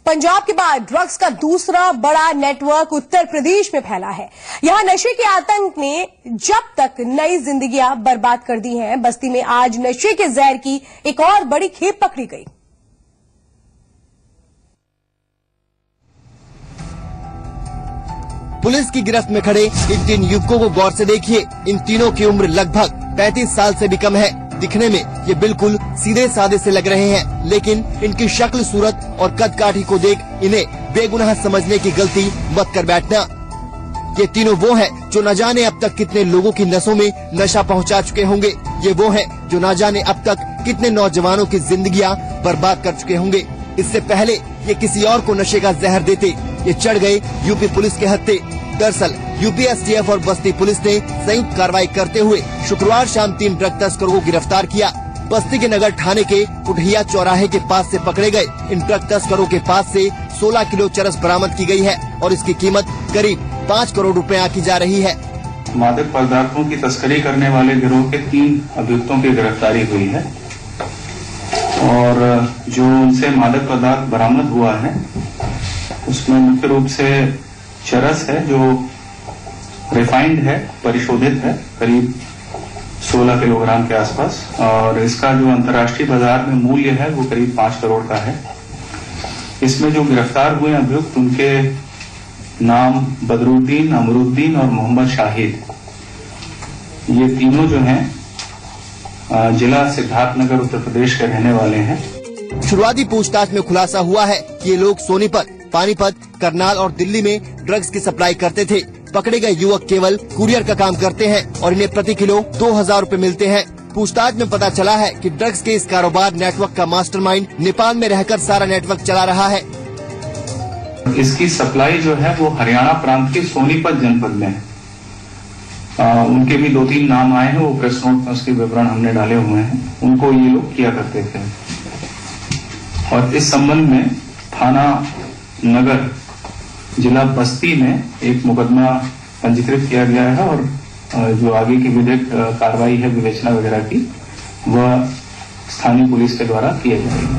पंजाब के बाद ड्रग्स का दूसरा बड़ा नेटवर्क उत्तर प्रदेश में फैला है। यहां नशे के आतंक ने जब तक नई जिंदगियां बर्बाद कर दी हैं, बस्ती में आज नशे के जहर की एक और बड़ी खेप पकड़ी गई। पुलिस की गिरफ्त में खड़े इन 3 युवकों को गौर से देखिए। इन तीनों की उम्र लगभग 35 साल से भी कम है। दिखने में ये बिल्कुल सीधे साधे से लग रहे हैं, लेकिन इनकी शक्ल, सूरत और कद काठी को देख इन्हें बेगुनाह समझने की गलती मत कर बैठना। ये तीनों वो हैं जो न जाने अब तक कितने लोगों की नसों में नशा पहुंचा चुके होंगे। ये वो हैं जो न जाने अब तक कितने नौजवानों की जिंदगियां बर्बाद कर चुके होंगे। इससे पहले ये किसी और को नशे का जहर देते, ये चढ़ गए यूपी पुलिस के हत्थे। दरअसल यूपी एसटीएफ और बस्ती पुलिस ने संयुक्त कार्रवाई करते हुए शुक्रवार शाम 3 ड्रग तस्करों को गिरफ्तार किया। बस्ती के नगर थाने के कुठिया चौराहे के पास से पकड़े गए इन ड्रग तस्करों के पास से 16 किलो चरस बरामद की गई है और इसकी कीमत करीब 5 करोड़ रुपए आंकी जा रही है। मादक पदार्थों की तस्करी करने वाले गिरोह के 3 अभियुक्तों की गिरफ्तारी हुई है और जो उनसे मादक पदार्थ बरामद हुआ है उसमें मुख्य रूप से चरस है जो रिफाइंड है, परिशोधित है, करीब 16 किलोग्राम के आसपास, और इसका जो अंतर्राष्ट्रीय बाजार में मूल्य है वो करीब 5 करोड़ का है। इसमें जो गिरफ्तार हुए अभियुक्त, उनके नाम बदरुद्दीन, अमरुद्दीन और मोहम्मद शाहिद, ये तीनों जो हैं जिला सिद्धार्थनगर उत्तर प्रदेश के रहने वाले हैं। शुरुआती पूछताछ में खुलासा हुआ है कि ये लोग सोनीपत, पानीपत, करनाल और दिल्ली में ड्रग्स की सप्लाई करते थे। पकड़े गए युवक केवल कुरियर का काम करते हैं और इन्हें प्रति किलो 2000 रुपए मिलते हैं। पूछताछ में पता चला है कि ड्रग्स के इस कारोबार नेटवर्क का मास्टरमाइंड नेपाल में रहकर सारा नेटवर्क चला रहा है। इसकी सप्लाई जो है वो हरियाणा प्रांत के सोनीपत जनपद में है। उनके भी 2-3 नाम आए हैं, वो प्रेस नोट में उसके विवरण हमने डाले हुए हैं। उनको ये लोग किया करते थे और इस संबंध में थाना नगर जिला बस्ती में एक मुकदमा पंजीकृत किया गया है और जो आगे की विधिक कार्रवाई है, विवेचना वगैरह की, वह स्थानीय पुलिस के द्वारा किया जाएगी।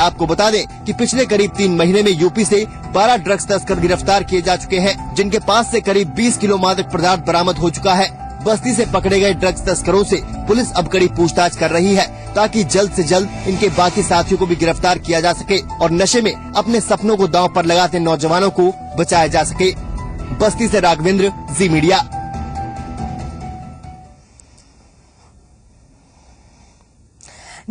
आपको बता दें कि पिछले करीब 3 महीने में यूपी से 12 ड्रग्स तस्कर गिरफ्तार किए जा चुके हैं, जिनके पास से करीब 20 किलो मादक पदार्थ बरामद हो चुका है। बस्ती से पकड़े गए ड्रग्स तस्करों से पुलिस अब कड़ी पूछताछ कर रही है ताकि जल्द से जल्द इनके बाकी साथियों को भी गिरफ्तार किया जा सके और नशे में अपने सपनों को दांव पर लगाते नौजवानों को बचाया जा सके। बस्ती से राघवेंद्र, जी मीडिया।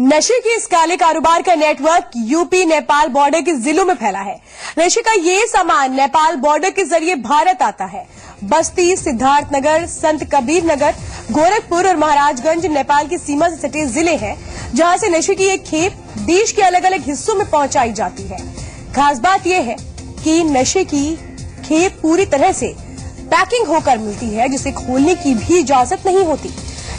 नशे के इस काले कारोबार का नेटवर्क यूपी नेपाल बॉर्डर के जिलों में फैला है। नशे का ये सामान नेपाल बॉर्डर के जरिए भारत आता है। बस्ती, सिद्धार्थनगर, संत कबीर नगर, गोरखपुर और महाराजगंज नेपाल की सीमा से सटे जिले हैं, जहां से नशे की एक खेप देश के अलग अलग हिस्सों में पहुंचाई जाती है। खास बात यह है कि नशे की खेप पूरी तरह से पैकिंग होकर मिलती है, जिसे खोलने की भी इजाजत नहीं होती।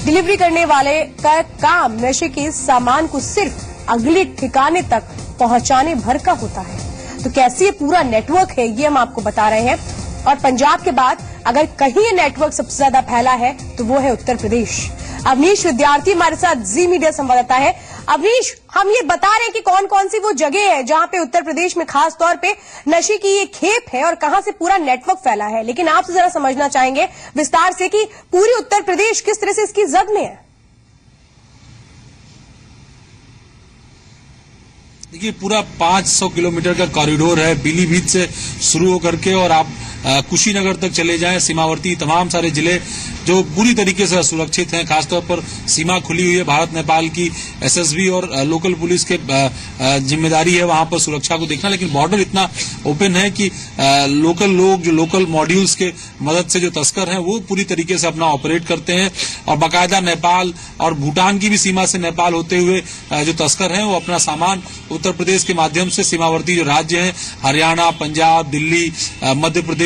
डिलीवरी करने वाले का काम नशे के सामान को सिर्फ अगले ठिकाने तक पहुंचाने भर का होता है। तो कैसे ये पूरा नेटवर्क है, ये हम आपको बता रहे हैं। और पंजाब के बाद अगर कहीं ये नेटवर्क सबसे ज्यादा फैला है तो वो है उत्तर प्रदेश। अवनीश विद्यार्थी हमारे साथ जी मीडिया संवाददाता है। अवनीश, हम ये बता रहे हैं कि कौन कौन सी वो जगह है जहां पे उत्तर प्रदेश में खास तौर पे नशे की ये खेप है और कहां से पूरा नेटवर्क फैला है, लेकिन आपसे जरा समझना चाहेंगे विस्तार से कि पूरी उत्तर प्रदेश किस तरह से इसकी जद में है। देखिए, पूरा 500 किलोमीटर का कॉरिडोर है, पीलीभीत से शुरू होकर के और आप कुशीनगर तक चले जाएं, सीमावर्ती तमाम सारे जिले जो पूरी तरीके से सुरक्षित हैं। खासतौर पर सीमा खुली हुई है, भारत नेपाल की एसएसबी और लोकल पुलिस के जिम्मेदारी है वहां पर सुरक्षा को देखना, लेकिन बॉर्डर इतना ओपन है कि लोकल लोग, जो लोकल मॉड्यूल्स के मदद से जो तस्कर हैं वो पूरी तरीके से अपना ऑपरेट करते हैं और बाकायदा नेपाल और भूटान की भी सीमा से नेपाल होते हुए जो तस्कर हैं वो अपना सामान उत्तर प्रदेश के माध्यम से सीमावर्ती जो राज्य हैं, हरियाणा, पंजाब, दिल्ली, मध्य प्रदेश,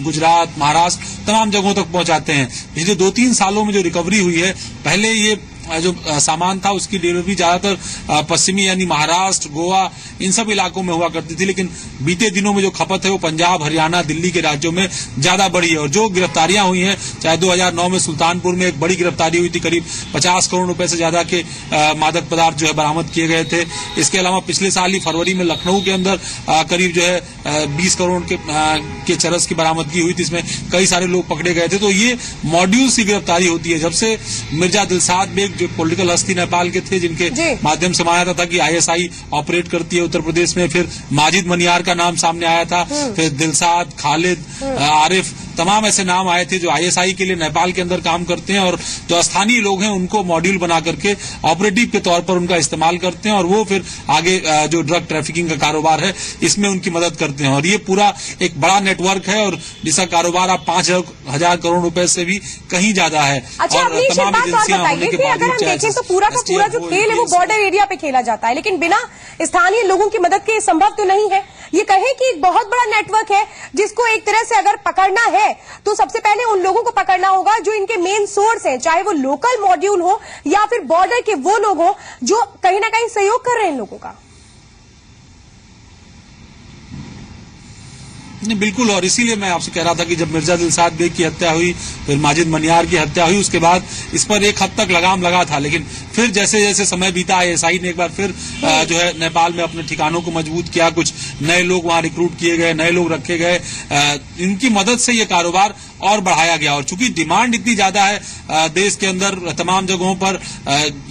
गुजरात, महाराष्ट्र, तमाम जगहों तक पहुंचाते हैं। पिछले 2-3 सालों में जो रिकवरी हुई है, पहले ये जो सामान था उसकी डिलीवरी ज्यादातर पश्चिमी यानी महाराष्ट्र, गोवा, इन सब इलाकों में हुआ करती थी, लेकिन बीते दिनों में जो खपत है वो पंजाब, हरियाणा, दिल्ली के राज्यों में ज्यादा बढ़ी है। और जो गिरफ्तारियां हुई हैं, चाहे 2009 में सुल्तानपुर में एक बड़ी गिरफ्तारी हुई थी, करीब 50 करोड़ रुपए से ज्यादा के मादक पदार्थ जो है बरामद किए गए थे। इसके अलावा पिछले साल ही फरवरी में लखनऊ के अंदर करीब जो है 20 करोड़ के चरस की बरामदगी हुई थी, इसमें कई सारे लोग पकड़े गए थे। तो ये मॉड्यूल सी गिरफ्तारी होती है। जब से मिर्जा दिलशाद बेग जो पॉलिटिकल हस्ती नेपाल के थे, जिनके माध्यम से माना था कि आईएसआई ऑपरेट करती है उत्तर प्रदेश में, फिर माजिद मनियार का नाम सामने आया था, फिर दिलशाद, खालिद, आरिफ, तमाम ऐसे नाम आए थे जो आईएसआई के लिए नेपाल के अंदर काम करते हैं और जो स्थानीय लोग हैं उनको मॉड्यूल बना करके ऑपरेटिव के तौर पर उनका इस्तेमाल करते हैं और वो फिर आगे जो ड्रग ट्रैफिकिंग का कारोबार है इसमें उनकी मदद करते हैं। और ये पूरा एक बड़ा नेटवर्क है और जिसका कारोबार आप 5,000 करोड़ रुपए से भी कहीं ज्यादा है। अच्छा, और तमाम एजेंसियां होने के अगर हम देखें तो पूरा का पूरा जो खेल है वो बॉर्डर एरिया पे खेला जाता है, लेकिन बिना स्थानीय लोगों की मदद के संभव तो नहीं है। ये कहें कि एक बहुत बड़ा नेटवर्क है जिसको एक तरह से अगर पकड़ना है तो सबसे पहले उन लोगों को पकड़ना होगा जो इनके मेन सोर्स हैं, चाहे वो लोकल मॉड्यूल हो या फिर बॉर्डर के वो लोग हो जो कहीं ना कहीं सहयोग कर रहे हैं इन लोगों का। नहीं, बिल्कुल। और इसीलिए मैं आपसे कह रहा था कि जब मिर्जा दिलशाद बेग की हत्या हुई, फिर माजिद मनियार की हत्या हुई, उसके बाद इस पर एक हद तक लगाम लगा था, लेकिन फिर जैसे जैसे समय बीता आईएसआई ने एक बार फिर जो है नेपाल में अपने ठिकानों को मजबूत किया, कुछ नए लोग वहां रिक्रूट किए गए, नए लोग रखे गए, इनकी मदद से ये कारोबार और बढ़ाया गया। और चूंकि डिमांड इतनी ज्यादा है देश के अंदर तमाम जगहों पर,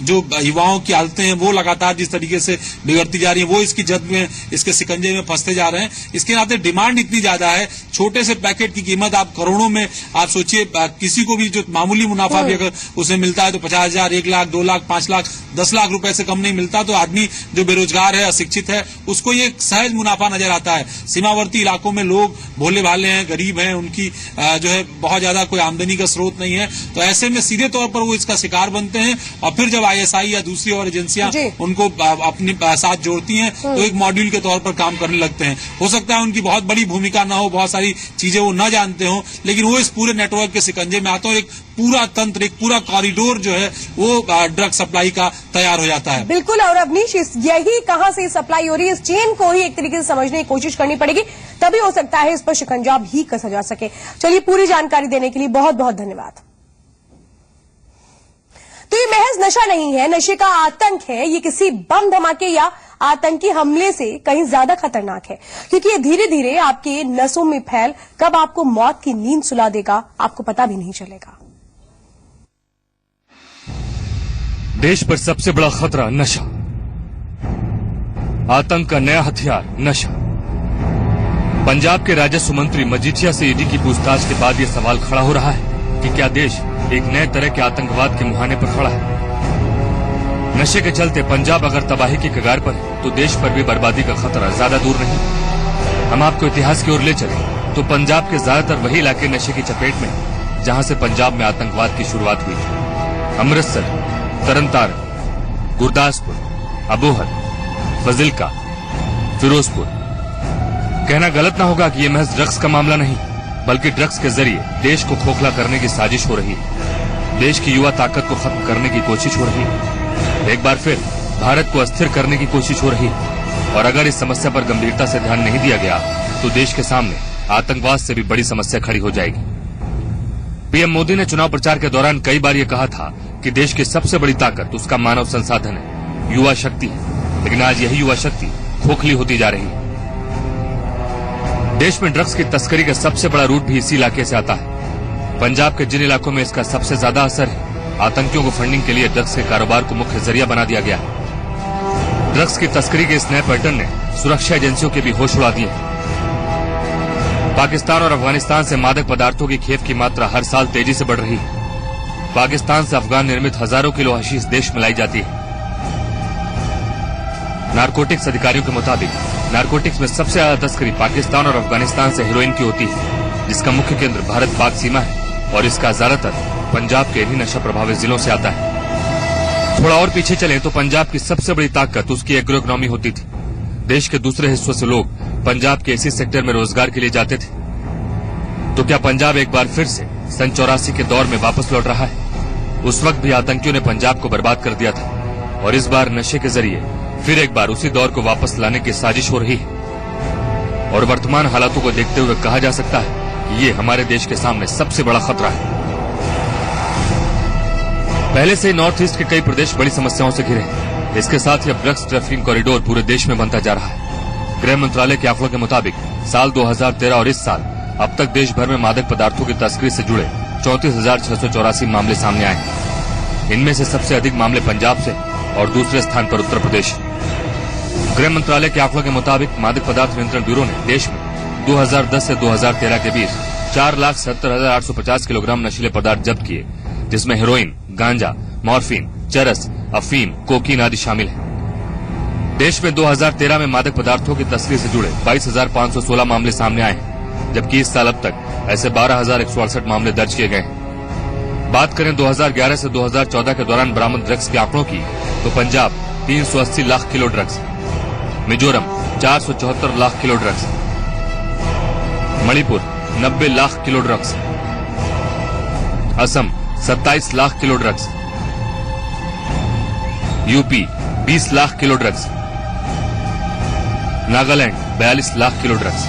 जो युवाओं की हालतें हैं वो लगातार जिस तरीके से बिगड़ती जा रही है, वो इसकी जद में, इसके शिकंजे में फंसते जा रहे हैं। इसके नाते डिमांड इतनी ज्यादा है, छोटे से पैकेट की कीमत आप करोड़ों में, आप सोचिए किसी को भी जो मामूली मुनाफा भी अगर उसे मिलता है तो 50,000, 1 लाख, 2 लाख, 5 लाख, 10 लाख रुपए से कम नहीं मिलता। तो आदमी जो बेरोजगार है, अशिक्षित है, उसको ये सहज मुनाफा नजर आता है। सीमावर्ती इलाकों में लोग भोले भाले हैं, गरीब हैं, उनकी जो है बहुत ज्यादा कोई आमदनी का स्रोत नहीं है, तो ऐसे में सीधे तौर पर वो इसका शिकार बनते हैं। और फिर जब आईएसआई या दूसरी और एजेंसियां उनको अपने साथ जोड़ती हैं तो एक मॉड्यूल के तौर पर काम करने लगते हैं। हो सकता है उनकी बहुत बड़ी भूमिका न हो, बहुत सारी चीजें वो न जानते हो, लेकिन वो इस पूरे नेटवर्क के शिकंजे में आते हैं। एक पूरा तंत्र, एक पूरा कॉरिडोर जो है वो ड्रग सप्लाई का तैयार हो जाता है। बिल्कुल। और अवनीश, यही कहां से सप्लाई हो रही है, इस चेन को ही एक तरीके से समझने की कोशिश करनी पड़ेगी, तभी हो सकता है इस पर शिकंजा भी कसा जा सके। चलिए, पूरी जानकारी देने के लिए बहुत बहुत धन्यवाद। तो ये महज नशा नहीं है, नशे का आतंक है। ये किसी बम धमाके या आतंकी हमले से कहीं ज्यादा खतरनाक है, क्योंकि ये धीरे धीरे आपके नसों में फैल कब आपको मौत की नींद सुला देगा आपको पता भी नहीं चलेगा। देश पर सबसे बड़ा खतरा नशा, आतंक का नया हथियार नशा। पंजाब के राजस्व मंत्री मजीठिया से ईडी की पूछताछ के बाद यह सवाल खड़ा हो रहा है कि क्या देश एक नए तरह के आतंकवाद के मुहाने पर खड़ा है। नशे के चलते पंजाब अगर तबाही की कगार पर है तो देश पर भी बर्बादी का खतरा ज्यादा दूर नहीं। हम आपको इतिहास की ओर ले चले तो पंजाब के ज्यादातर वही इलाके नशे की चपेट में जहां से पंजाब में आतंकवाद की शुरुआत हुई। अमृतसर, तरनतारन, गुरदासपुर, अबोहर, फजिल्का, फिरोजपुर। कहना गलत ना होगा कि ये महज ड्रग्स का मामला नहीं, बल्कि ड्रग्स के जरिए देश को खोखला करने की साजिश हो रही है। देश की युवा ताकत को खत्म करने की कोशिश हो रही है। एक बार फिर भारत को अस्थिर करने की कोशिश हो रही है। और अगर इस समस्या पर गंभीरता से ध्यान नहीं दिया गया तो देश के सामने आतंकवाद से भी बड़ी समस्या खड़ी हो जाएगी। पीएम मोदी ने चुनाव प्रचार के दौरान कई बार ये कहा था कि देश की सबसे बड़ी ताकत उसका मानव संसाधन है, युवा शक्ति है। लेकिन आज यही युवा शक्ति खोखली होती जा रही है। देश में ड्रग्स की तस्करी का सबसे बड़ा रूट भी इसी इलाके से आता है। पंजाब के जिन इलाकों में इसका सबसे ज्यादा असर है, आतंकियों को फंडिंग के लिए ड्रग्स के कारोबार को मुख्य जरिया बना दिया गया है। ड्रग्स की तस्करी के इस नए पैटर्न ने सुरक्षा एजेंसियों के भी होश उड़ा दिए। पाकिस्तान और अफगानिस्तान से मादक पदार्थों की खेप की मात्रा हर साल तेजी से बढ़ रही है। पाकिस्तान से अफगान निर्मित हजारों किलो हशीश देश में लाई जाती है। नारकोटिक्स अधिकारियों के मुताबिक नारकोटिक्स में सबसे ज्यादा तस्करी पाकिस्तान और अफगानिस्तान से हेरोइन की होती है, जिसका मुख्य केंद्र भारत पाक सीमा है और इसका ज्यादातर पंजाब के इन्हीं नशा प्रभावित जिलों से आता है। थोड़ा और पीछे चलें तो पंजाब की सबसे बड़ी ताकत उसकी एग्रो इकोनॉमी होती थी। देश के दूसरे हिस्सों से लोग पंजाब के इसी सेक्टर में रोजगार के लिए जाते थे। तो क्या पंजाब एक बार फिर से सन 84 के दौर में वापस लौट रहा है? उस वक्त भी आतंकियों ने पंजाब को बर्बाद कर दिया था और इस बार नशे के जरिए फिर एक बार उसी दौर को वापस लाने की साजिश हो रही है। और वर्तमान हालातों को देखते हुए कहा जा सकता है कि ये हमारे देश के सामने सबसे बड़ा खतरा है। पहले से नॉर्थ ईस्ट के कई प्रदेश बड़ी समस्याओं से घिरे हैं। इसके साथ ही अब ड्रग्स ट्रैफिकिंग कॉरिडोर पूरे देश में बनता जा रहा है। गृह मंत्रालय के आंकड़ों के मुताबिक साल 2013 और इस साल अब तक देश भर में मादक पदार्थों की तस्करी से जुड़े 34,684 मामले सामने आए हैं। इनमें से सबसे अधिक मामले पंजाब से और दूसरे स्थान पर उत्तर प्रदेश। गृह मंत्रालय के आंकड़ों के मुताबिक मादक पदार्थ नियंत्रण ब्यूरो ने देश में 2010 से 2013 के बीच 4,70,850 किलोग्राम नशीले पदार्थ जब्त किए, जिसमें हेरोइन, गांजा, मॉर्फिन, चरस, अफीम, कोकीन आदि शामिल हैं। देश में 2013 में मादक पदार्थों की तस्करी से जुड़े 22,516 मामले सामने आए हैं, जबकि इस साल अब तक ऐसे 12,168 मामले दर्ज किए गए हैं। बात करें 2011 से 2014 के दौरान बरामद ड्रग्स के आंकड़ों की, तो Punjab 380 lakh kilo drugs, Mizoram 474 lakh kilo drugs, Manipur 90 lakh kilo drugs, Assam 27 lakh kilo drugs, UP 20 lakh kilo drugs, Nagaland 42 lakh kilo drugs.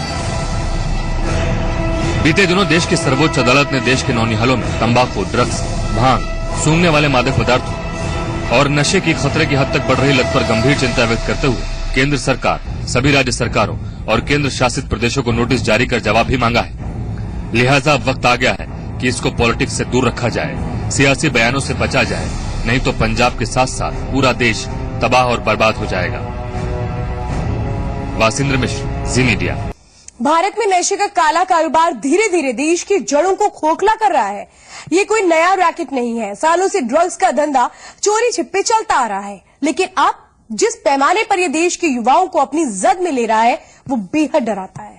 बीते दिनों देश की सर्वोच्च अदालत ने देश के नौनिहालों में तंबाकू, ड्रग्स, भांग, सूंघने वाले मादक पदार्थों और नशे की खतरे की हद तक बढ़ रही लत पर गंभीर चिंता व्यक्त करते हुए केंद्र सरकार, सभी राज्य सरकारों और केंद्र शासित प्रदेशों को नोटिस जारी कर जवाब भी मांगा है। लिहाजा अब वक्त आ गया है कि इसको पॉलिटिक्स से दूर रखा जाए, सियासी बयानों से बचा जाए, नहीं तो पंजाब के साथ साथ पूरा देश तबाह और बर्बाद हो जाएगा। वासिंद्र मिश्र, जी मीडिया। भारत में नशे का काला कारोबार धीरे धीरे देश की जड़ों को खोखला कर रहा है। ये कोई नया रैकेट नहीं है। सालों से ड्रग्स का धंधा चोरी छिपे चलता आ रहा है, लेकिन अब जिस पैमाने पर यह देश के युवाओं को अपनी जद में ले रहा है, वो बेहद डराता है।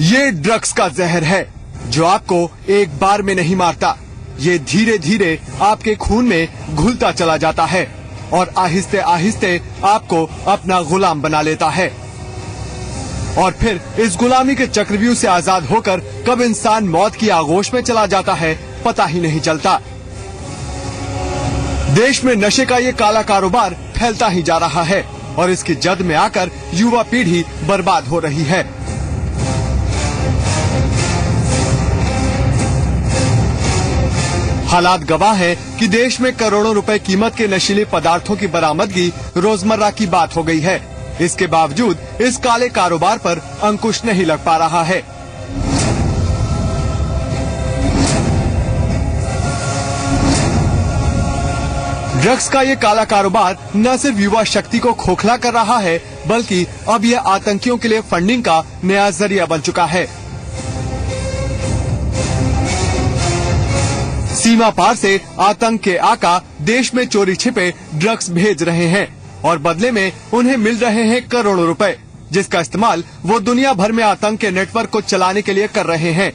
ये ड्रग्स का जहर है जो आपको एक बार में नहीं मारता। ये धीरे धीरे आपके खून में घुलता चला जाता है और आहिस्ते आहिस्ते आपको अपना गुलाम बना लेता है। और फिर इस गुलामी के चक्रव्यूह से आजाद होकर कब इंसान मौत की आगोश में चला जाता है, पता ही नहीं चलता। देश में नशे का ये काला कारोबार फैलता ही जा रहा है और इसकी जद में आकर युवा पीढ़ी बर्बाद हो रही है। हालात गवाह है कि देश में करोड़ों रुपए कीमत के नशीले पदार्थों की बरामदगी रोजमर्रा की बात हो गई है। इसके बावजूद इस काले कारोबार पर अंकुश नहीं लग पा रहा है। ड्रग्स का ये काला कारोबार न सिर्फ युवा शक्ति को खोखला कर रहा है, बल्कि अब यह आतंकियों के लिए फंडिंग का नया जरिया बन चुका है। सीमा पार से आतंक के आका देश में चोरी छिपे ड्रग्स भेज रहे हैं और बदले में उन्हें मिल रहे हैं करोड़ों रुपए, जिसका इस्तेमाल वो दुनिया भर में आतंक के नेटवर्क को चलाने के लिए कर रहे हैं।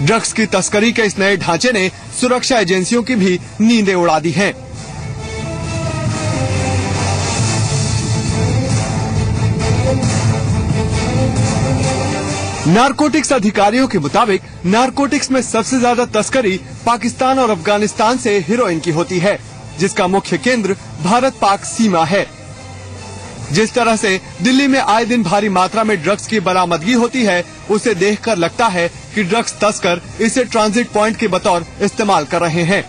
ड्रग्स की तस्करी के इस नए ढांचे ने सुरक्षा एजेंसियों की भी नींदें उड़ा दी हैं। नारकोटिक्स अधिकारियों के मुताबिक नारकोटिक्स में सबसे ज्यादा तस्करी पाकिस्तान और अफगानिस्तान से हेरोइन की होती है, जिसका मुख्य केंद्र भारत पाक सीमा है। जिस तरह से दिल्ली में आए दिन भारी मात्रा में ड्रग्स की बरामदगी होती है, उसे देखकर लगता है कि ड्रग्स तस्कर इसे ट्रांजिट पॉइंट के बतौर इस्तेमाल कर रहे हैं।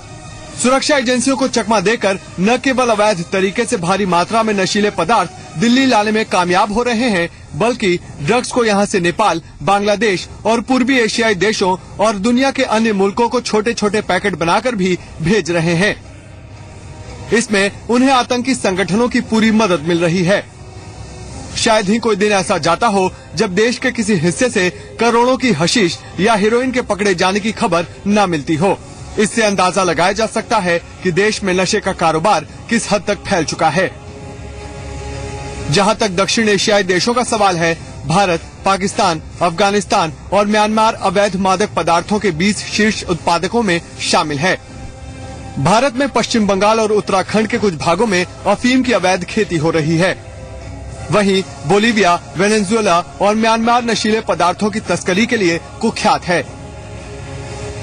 सुरक्षा एजेंसियों को चकमा देकर न केवल अवैध तरीके से भारी मात्रा में नशीले पदार्थ दिल्ली लाने में कामयाब हो रहे हैं, बल्कि ड्रग्स को यहां से नेपाल, बांग्लादेश और पूर्वी एशियाई देशों और दुनिया के अन्य मुल्कों को छोटे छोटे पैकेट बनाकर भी भेज रहे हैं। इसमें उन्हें आतंकी संगठनों की पूरी मदद मिल रही है। शायद ही कोई दिन ऐसा जाता हो जब देश के किसी हिस्से से करोड़ों की हशीश या हेरोइन के पकड़े जाने की खबर न मिलती हो। इससे अंदाजा लगाया जा सकता है कि देश में नशे का कारोबार किस हद तक फैल चुका है। जहां तक दक्षिण एशियाई देशों का सवाल है, भारत, पाकिस्तान, अफगानिस्तान और म्यांमार अवैध मादक पदार्थों के 20 शीर्ष उत्पादकों में शामिल है। भारत में पश्चिम बंगाल और उत्तराखंड के कुछ भागों में अफीम की अवैध खेती हो रही है। वहीं बोलीविया, वेनेजुएला और म्यांमार नशीले पदार्थों की तस्करी के लिए कुख्यात है।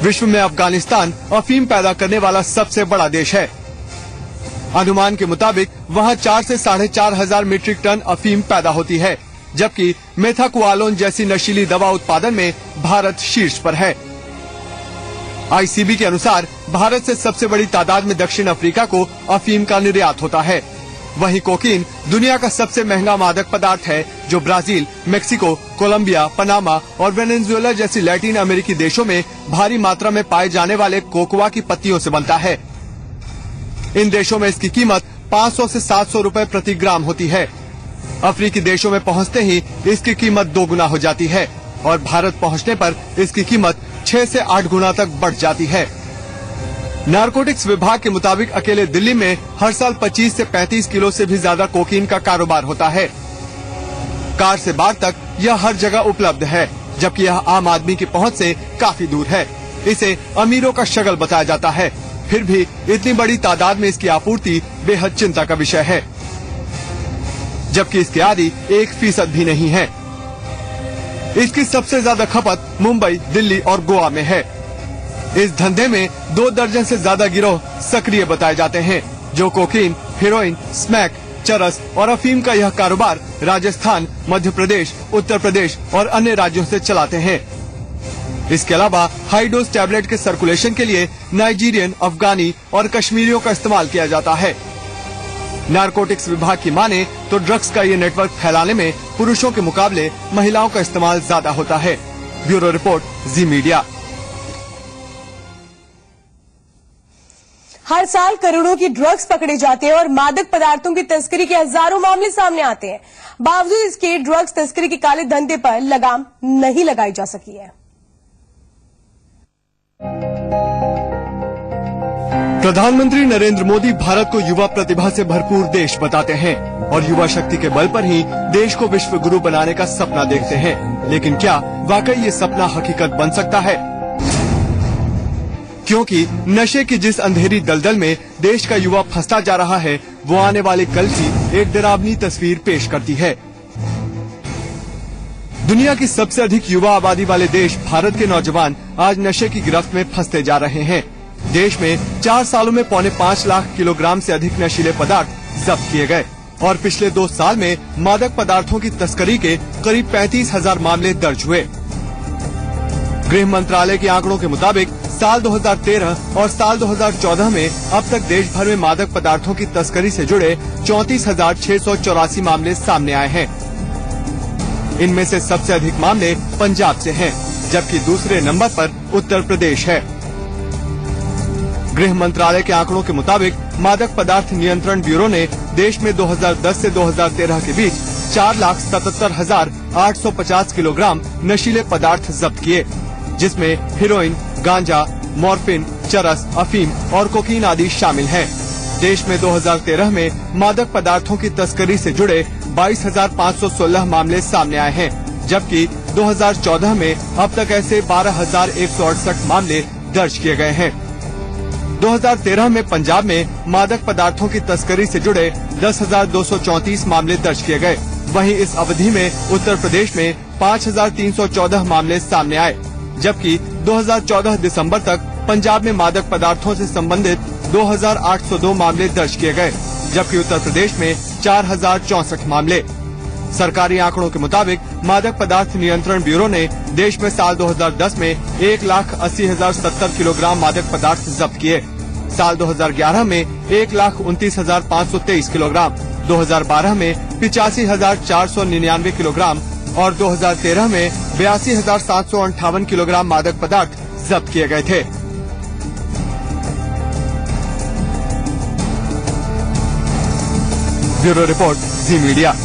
विश्व में अफगानिस्तान अफीम पैदा करने वाला सबसे बड़ा देश है। अनुमान के मुताबिक वहां 4 से 4,500 मीट्रिक टन अफीम पैदा होती है, जबकि मेथाक्वालोन जैसी नशीली दवा उत्पादन में भारत शीर्ष पर है। आईसीबी के अनुसार भारत से सबसे बड़ी तादाद में दक्षिण अफ्रीका को अफीम का निर्यात होता है। वहीं कोकीन दुनिया का सबसे महंगा मादक पदार्थ है, जो ब्राजील, मेक्सिको, कोलंबिया, पनामा और वेनेजुएला जैसी लैटिन अमेरिकी देशों में भारी मात्रा में पाए जाने वाले कोकोआ की पत्तियों से बनता है। इन देशों में इसकी कीमत 500 से 700 रुपए प्रति ग्राम होती है। अफ्रीकी देशों में पहुंचते ही इसकी कीमत 2 गुना हो जाती है और भारत पहुंचने पर इसकी कीमत 6 से 8 गुना तक बढ़ जाती है। नारकोटिक्स विभाग के मुताबिक अकेले दिल्ली में हर साल 25 से 35 किलो से भी ज्यादा कोकीन का कारोबार होता है। कार से बार तक यह हर जगह उपलब्ध है, जबकि यह आम आदमी की पहुंच से काफी दूर है। इसे अमीरों का शगल बताया जाता है। फिर भी इतनी बड़ी तादाद में इसकी आपूर्ति बेहद चिंता का विषय है, जबकि इसकी आदि 1% भी नहीं है। इसकी सबसे ज्यादा खपत मुंबई, दिल्ली और गोवा में है। इस धंधे में 2 दर्जन से ज्यादा गिरोह सक्रिय बताए जाते हैं, जो कोकीन, हेरोइन, स्मैक, चरस और अफीम का यह कारोबार राजस्थान, मध्य प्रदेश, उत्तर प्रदेश और अन्य राज्यों से चलाते हैं। इसके अलावा हाई डोज टैबलेट के सर्कुलेशन के लिए नाइजीरियन, अफगानी और कश्मीरियों का इस्तेमाल किया जाता है। नारकोटिक्स विभाग की माने तो ड्रग्स का ये नेटवर्क फैलाने में पुरुषों के मुकाबले महिलाओं का इस्तेमाल ज्यादा होता है। ब्यूरो रिपोर्ट, जी मीडिया। हर साल करोड़ों की ड्रग्स पकड़े जाते हैं और मादक पदार्थों की तस्करी के हजारों मामले सामने आते हैं। बावजूद इसके ड्रग्स तस्करी के काले धंधे पर लगाम नहीं लगाई जा सकी है। प्रधानमंत्री नरेंद्र मोदी भारत को युवा प्रतिभा से भरपूर देश बताते हैं और युवा शक्ति के बल पर ही देश को विश्व गुरु बनाने का सपना देखते हैं। लेकिन क्या वाकई ये सपना हकीकत बन सकता है? क्योंकि नशे की जिस अंधेरी दलदल में देश का युवा फंसता जा रहा है, वो आने वाले कल की एक डरावनी तस्वीर पेश करती है। दुनिया की सबसे अधिक युवा आबादी वाले देश भारत के नौजवान आज नशे की गिरफ्त में फंसते जा रहे हैं। देश में 4 सालों में 5.25 लाख किलोग्राम से अधिक नशीले पदार्थ जब्त किए गए और पिछले 2 साल में मादक पदार्थों की तस्करी के करीब 35,000 मामले दर्ज हुए। गृह मंत्रालय के आंकड़ों के मुताबिक साल 2013 और साल 2014 में अब तक देश भर में मादक पदार्थों की तस्करी से जुड़े 34,684 मामले सामने आए हैं। इनमें से सबसे अधिक मामले पंजाब से हैं, जबकि दूसरे नंबर पर उत्तर प्रदेश है। गृह मंत्रालय के आंकड़ों के मुताबिक मादक पदार्थ नियंत्रण ब्यूरो ने देश में 2010 से 2013 के बीच 4,77,850 किलोग्राम नशीले पदार्थ जब्त किए, जिसमें हेरोइन, गांजा, मॉर्फिन, चरस, अफीम और कोकीन आदि शामिल हैं। देश में 2013 में मादक पदार्थों की तस्करी से जुड़े 22,516 मामले सामने आए हैं, जबकि 2014 में अब तक ऐसे 12,168 मामले दर्ज किए गए हैं। 2013 में पंजाब में मादक पदार्थों की तस्करी से जुड़े 10,234 मामले दर्ज किए गए। वहीं इस अवधि में उत्तर प्रदेश में 5,314 मामले सामने आए, जबकि 2014 दिसंबर तक पंजाब में मादक पदार्थों से संबंधित 2,802 मामले दर्ज किए गए, जबकि उत्तर प्रदेश में 4,064 मामले। सरकारी आंकड़ों के मुताबिक मादक पदार्थ नियंत्रण ब्यूरो ने देश में साल 2010 में 1,80,070 किलोग्राम मादक पदार्थ जब्त किए। साल 2011 में 1,29,523 किलोग्राम, 2012 में 85,499 किलोग्राम और 2013 में 82,758 किलोग्राम मादक पदार्थ जब्त किए गए थे। ब्यूरो रिपोर्ट, जी मीडिया।